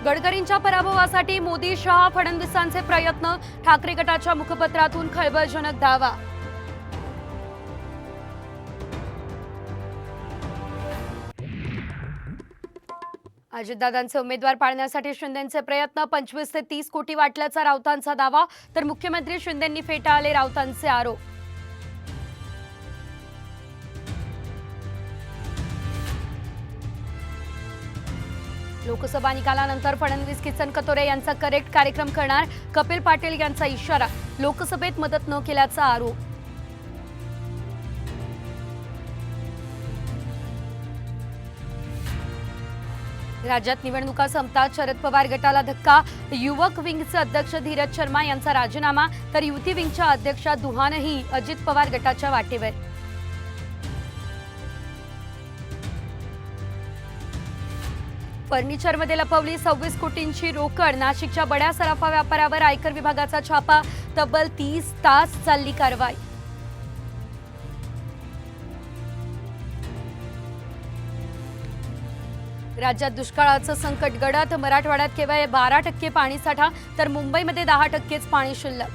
गडकरींच्या पराभवासाठी मोदी शहा फडणवीसांचे प्रयत्न, ठाकरे गटाच्या मुखपत्रातून खळबळजनक दावा। अजितदादांचे उमेदवार पाळण्यासाठी शिंदेंचे प्रयत्न, 25 ते 30 कोटी वाटल्याचा राऊतांचा दावा, तर मुख्यमंत्री शिंदेंनी फेटाळले राऊतांचे आरोप। लोकसभा निकालानंतर फडणवीस किसन कथोरे यांचा करेक्ट कार्यक्रम करणार, कपिल पाटील यांचा इशारा, लोकसभेत मदत न केल्याचा आरोप। राज्यात निवडणुका संपतात, शरद पवार गटाला धक्का, युवक विंगचे अध्यक्ष धीरज शर्मा यांचा राजीनामा, तर युती विंगच्या अध्यक्षा दुहानही अजित पवार गटाच्या वाटेवर। फर्निचरमध्ये लपवली 26 कोटींची रोकड, नाशिकच्या बड्या सराफा व्यापाऱ्यावर आयकर विभागाचा छापा, तब्बल 30 तास चालली कारवाई। राज्यात दुष्काळाचं संकट गडद, मराठवाड्यात केवळ 12% पाणीसाठा, तर मुंबईमध्ये 10%च पाणी शिल्लक।